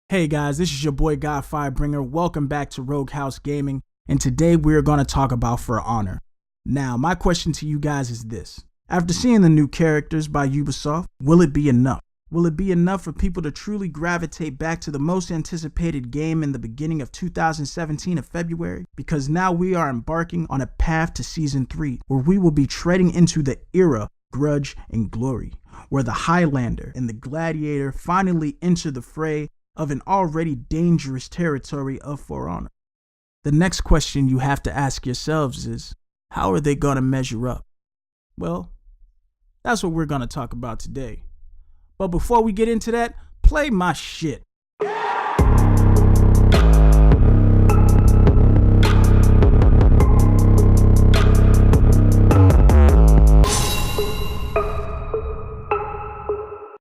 Hey guys, this is your boy Godfirebringer. Welcome back to Rogue House Gaming, and today we're going to talk about For Honor. Now, my question to you guys is this. After seeing the new characters by Ubisoft, will it be enough? Will it be enough for people to truly gravitate back to the most anticipated game in the beginning of 2017 of February? Because now we are embarking on a path to Season 3, where we will be treading into the era Grudge and Glory, where the Highlander and the Gladiator finally enter the fray of an already dangerous territory of For Honor. The next question you have to ask yourselves is, how are they going to measure up? Well, that's what we're going to talk about today. But before we get into that, play my shit.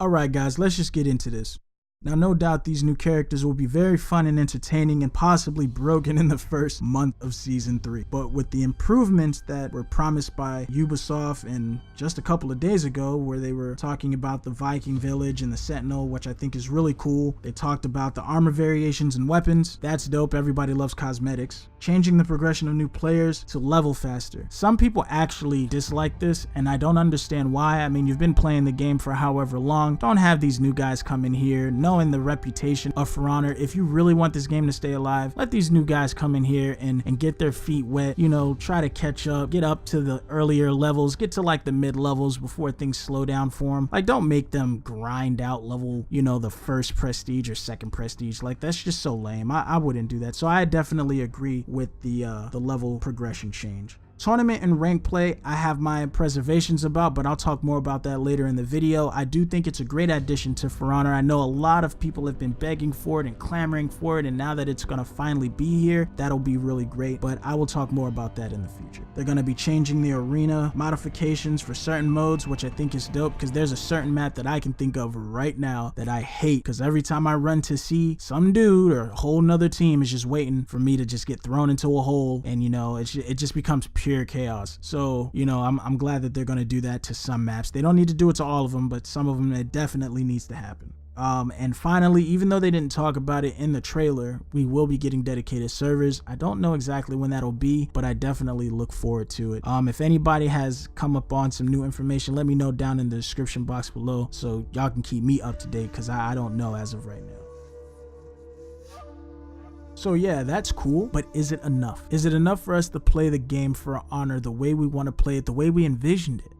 Alright guys, let's just get into this. Now, no doubt these new characters will be very fun and entertaining and possibly broken in the first month of Season 3. But with the improvements that were promised by Ubisoft and just a couple of days ago, where they were talking about the Viking village and the Sentinel, which I think is really cool. They talked about the armor variations and weapons. That's dope. Everybody loves cosmetics. Changing the progression of new players to level faster. Some people actually dislike this, and I don't understand why. I mean, you've been playing the game for however long. Don't have these new guys come in here knowing the reputation of For Honor. If you really want this game to stay alive, let these new guys come in here and get their feet wet, you know, try to catch up, get up to the earlier levels, get to like the mid levels before things slow down for them. Like, don't make them grind out level, you know, the first prestige or second prestige. Like, that's just so lame. I wouldn't do that. So I definitely agree with the level progression change. Tournament and rank play, I have my preservations about, but I'll talk more about that later in the video. I do think it's a great addition to For Honor. I know a lot of people have been begging for it and clamoring for it, and now that it's gonna finally be here, that'll be really great, but I will talk more about that in the future. They're gonna be changing the arena modifications for certain modes, which I think is dope, because there's a certain map that I can think of right now that I hate, because every time I run to see some dude or a whole nother team is just waiting for me to just get thrown into a hole, and you know, it just becomes pure chaos. So, you know, I'm glad that they're going to do that to some maps. They don't need to do it to all of them, but some of them, it definitely needs to happen. And finally, even though they didn't talk about it in the trailer, we will be getting dedicated servers. I don't know exactly when that'll be, but I definitely look forward to it. If anybody has come up on some new information, let me know down in the description box below so y'all can keep me up to date, because I don't know as of right now. So yeah, that's cool, but is it enough? Is it enough for us to play the game For Honor the way we want to play it, the way we envisioned it?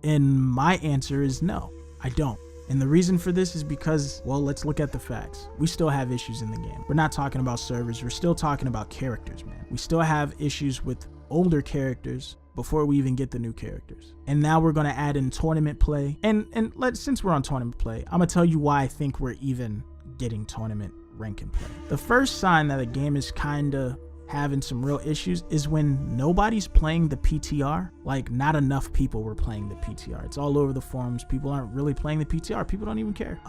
And my answer is no, I don't. And the reason for this is because, well, let's look at the facts. We still have issues in the game. We're not talking about servers, we're still talking about characters, man. We still have issues with older characters before we even get the new characters. And now we're gonna add in tournament play. And since we're on tournament play, I'm gonna tell you why I think we're even getting tournament rank and play. The first sign that a game is kinda having some real issues is when nobody's playing the PTR. Like, not enough people were playing the PTR. It's all over the forums. People aren't really playing the PTR. People don't even care.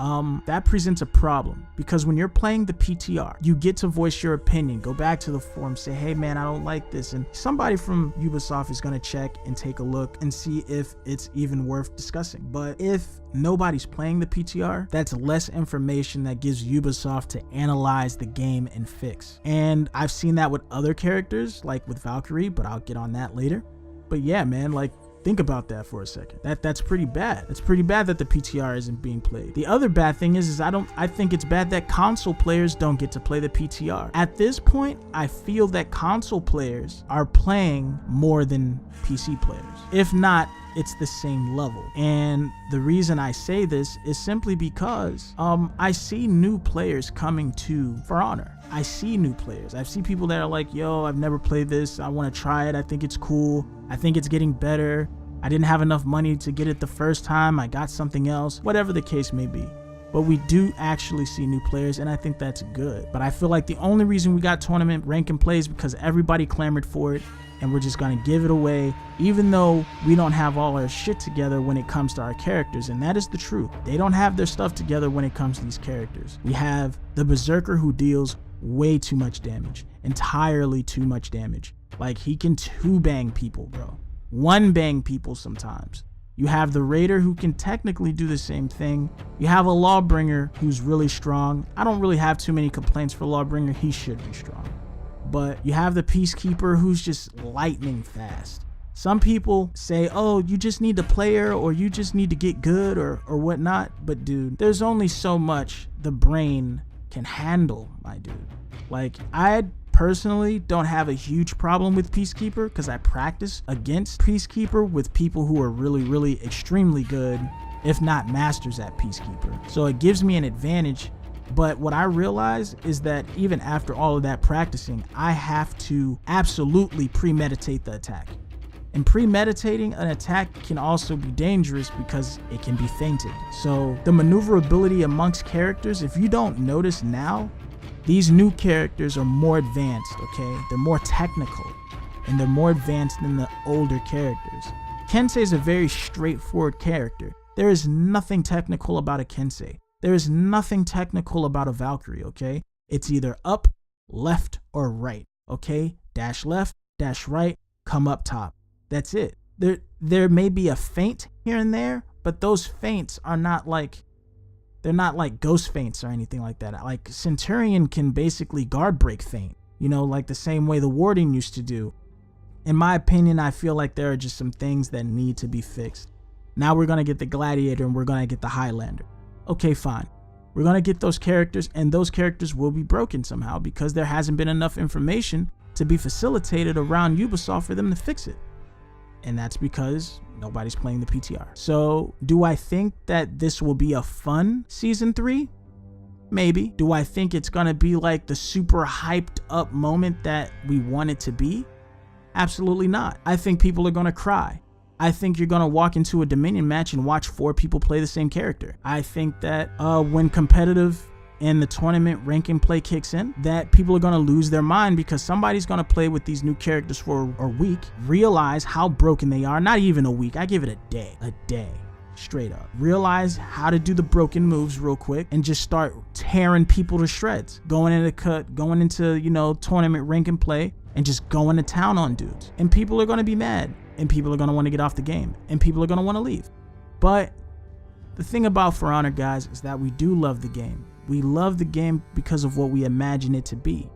That presents a problem, because when you're playing the PTR, you get to voice your opinion, go back to the forum, say, hey man, I don't like this, and somebody from Ubisoft is gonna check and take a look and see if it's even worth discussing. But if nobody's playing the PTR, that's less information that gives Ubisoft to analyze the game and fix. And I've seen that with other characters, like with Valkyrie, but I'll get on that later. But yeah, man, like, think about that for a second. That's pretty bad. It's pretty bad that the PTR isn't being played. The other bad thing is I think it's bad that console players don't get to play the PTR. At this point, I feel that console players are playing more than PC players. If not, it's the same level. And the reason I say this is simply because I see new players coming to For Honor. I see new players. I see people that are like, yo, I've never played this. I want to try it. I think it's cool. I think it's getting better. I didn't have enough money to get it the first time. I got something else, whatever the case may be. But we do actually see new players, and I think that's good. But I feel like the only reason we got tournament rank and play is because everybody clamored for it, and we're just gonna give it away, even though we don't have all our shit together when it comes to our characters. And that is the truth. They don't have their stuff together when it comes to these characters. We have the Berserker, who deals way too much damage, entirely too much damage. Like, he can 2-bang people, bro. 1-bang people sometimes. You have the Raider who can technically do the same thing. You have a Lawbringer who's really strong. I don't really have too many complaints for Lawbringer. He should be strong. But you have the Peacekeeper who's just lightning fast. Some people say, oh, you just need the player or you just need to get good or whatnot. But dude, there's only so much the brain can handle, my dude. Like, I personally don't have a huge problem with Peacekeeper because I practice against Peacekeeper with people who are really extremely good, if not masters at Peacekeeper. So it gives me an advantage. But what I realize is that even after all of that practicing, I have to absolutely premeditate the attack. And premeditating an attack can also be dangerous because it can be feinted. So the maneuverability amongst characters, if you don't notice now, these new characters are more advanced, okay? They're more technical and they're more advanced than the older characters. Kensei is a very straightforward character. There is nothing technical about a Kensei. There is nothing technical about a Valkyrie, okay? It's either up, left, or right, okay? Dash left, dash right, come up top. That's it. There may be a feint here and there, but those feints are not like, they're not like ghost feints or anything like that. Like Centurion can basically guard break feint, you know, like the same way the Warden used to do. In my opinion, I feel like there are just some things that need to be fixed. Now we're going to get the Gladiator and we're going to get the Highlander. Okay, fine. We're going to get those characters and those characters will be broken somehow because there hasn't been enough information to be facilitated around Ubisoft for them to fix it. And that's because nobody's playing the PTR. So do I think that this will be a fun season 3? Maybe. Do I think it's going to be like the super hyped up moment that we want it to be? Absolutely not. I think people are going to cry. I think you're going to walk into a Dominion match and watch 4 people play the same character. I think that when competitive and the tournament ranking play kicks in, that people are going to lose their mind because somebody's going to play with these new characters for a week, realize how broken they are. Not even a week. I give it a day, straight up. Realize how to do the broken moves real quick and just start tearing people to shreds, going into, you know, tournament ranking play and just going to town on dudes. And people are going to be mad and people are going to want to get off the game and people are going to want to leave. But the thing about For Honor, guys, is that we do love the game. We love the game because of what we imagine it to be.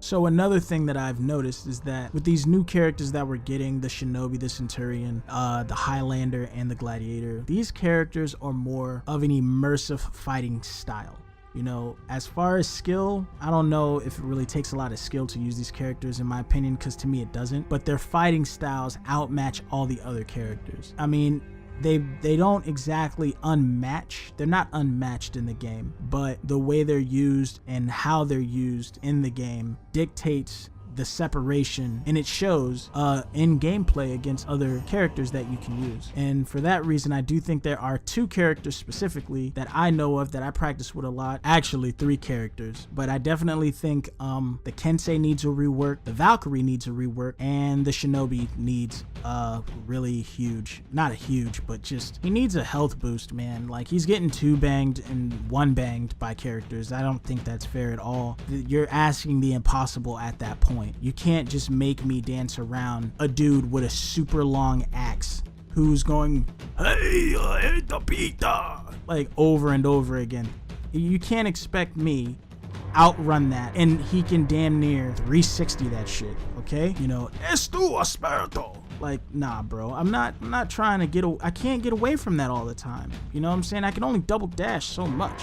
So another thing that I've noticed is that with these new characters that we're getting, the Shinobi, the Centurion, the Highlander, and the Gladiator, these characters are more of an immersive fighting style. You know, as far as skill, I don't know if it really takes a lot of skill to use these characters, in my opinion, because to me it doesn't. But their fighting styles outmatch all the other characters. I mean, they don't exactly unmatch. They're not unmatched in the game, but the way they're used and how they're used in the game dictates the separation, and it shows in gameplay against other characters that you can use. And for that reason, I do think there are 2 characters specifically that I know of that I practice with a lot. Actually 3 characters, but I definitely think the Kensei needs a rework, the Valkyrie needs a rework, and the Shinobi needs really huge, not a huge, but just he needs a health boost, man. Like, he's getting 2 banged and 1 banged by characters. I don't think that's fair at all. You're asking the impossible at that point. You can't just make me dance around a dude with a super long axe who's going, hey, I hate the pizza, like over and over again. You can't expect me outrun that, and he can damn near 360 that shit, okay? You know, es tu asperto. Like, nah, bro, I'm not trying to I can't get away from that all the time. You know what I'm saying? I can only double dash so much.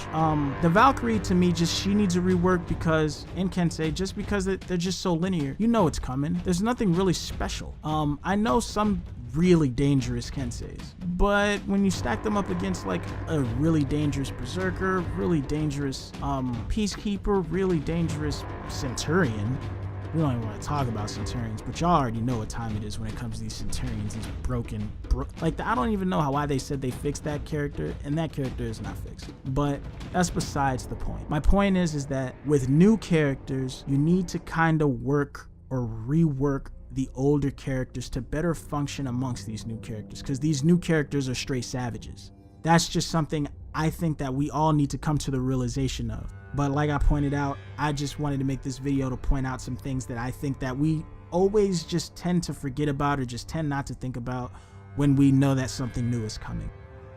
The Valkyrie, to me, she needs a rework because, in Kensei, just because they're just so linear. You know it's coming. There's nothing really special. I know some really dangerous Kenseis, but when you stack them up against like a really dangerous Berserker, really dangerous Peacekeeper, really dangerous Centurion, we don't even want to talk about Centurions, but y'all already know what time it is when it comes to these Centurions, these broken, I don't even know why they said they fixed that character, and that character is not fixed, but that's besides the point. My point is that with new characters, you need to kind of work or rework the older characters to better function amongst these new characters, because these new characters are straight savages. That's just something I think that we all need to come to the realization of. But like I pointed out, I just wanted to make this video to point out some things that I think that we always just tend to forget about or just tend not to think about, when we know that something new is coming.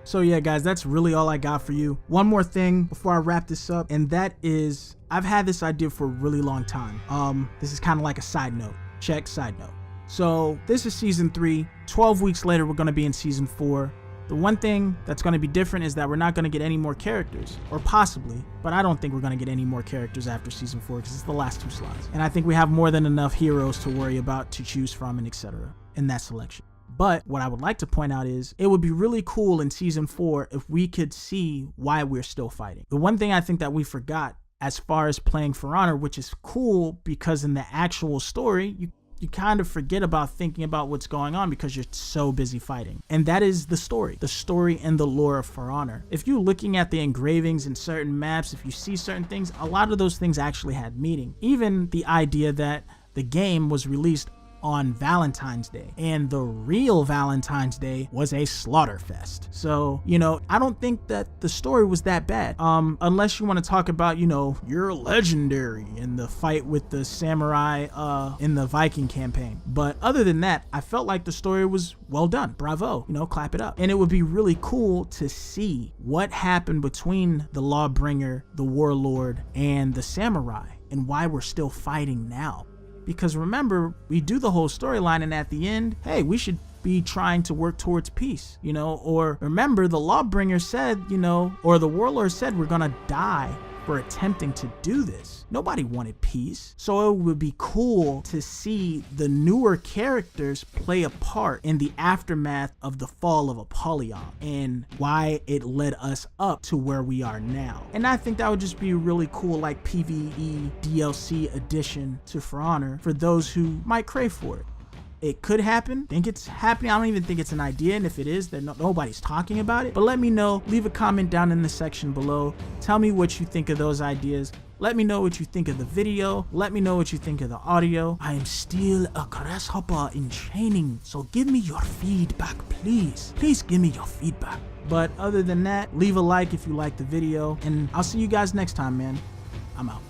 So yeah, guys, that's really all I got for you. One more thing before I wrap this up, and that is, I've had this idea for a really long time. This is kind of like a side note. Check side note. So this is season 3. 12 weeks later, we're going to be in season 4. The one thing that's going to be different is that we're not going to get any more characters, or possibly, but I don't think we're going to get any more characters after season 4 because it's the last 2 slots. And I think we have more than enough heroes to worry about, to choose from, and etc. in that selection. But what I would like to point out is it would be really cool in season 4 if we could see why we're still fighting. The one thing I think that we forgot as far as playing For Honor, which is cool because in the actual story, you kind of forget about thinking about what's going on because you're so busy fighting. And that is the story and the lore of For Honor. If you're looking at the engravings in certain maps, if you see certain things, a lot of those things actually had meaning. Even the idea that the game was released on Valentine's Day, and the real Valentine's Day was a slaughterfest. So, I don't think that the story was that bad. Unless you want to talk about, you're legendary in the fight with the samurai in the Viking campaign. But other than that, I felt like the story was well done. Bravo, clap it up. And it would be really cool to see what happened between the Lawbringer, the warlord, and the samurai, and why we're still fighting now. Because remember, we do the whole storyline, and at the end, hey, we should be trying to work towards peace, or remember the Lawbringer said, or the warlord said, we're gonna die for attempting to do this. Nobody wanted peace. So it would be cool to see the newer characters play a part in the aftermath of the fall of Apollyon and why it led us up to where we are now. And I think that would just be a really cool like PvE DLC addition to For Honor for those who might crave for it. It could happen. Think it's happening. I don't even think it's an idea, and if it is, then nobody's talking about it. But let me know. Leave a comment down in the section below. Tell me what you think of those ideas. Let me know what you think of the video. Let me know what you think of the audio. I am still a grasshopper in training, so give me your feedback, please. Please give me your feedback. But other than that, leave a like if you like the video, and I'll see you guys next time, man. I'm out.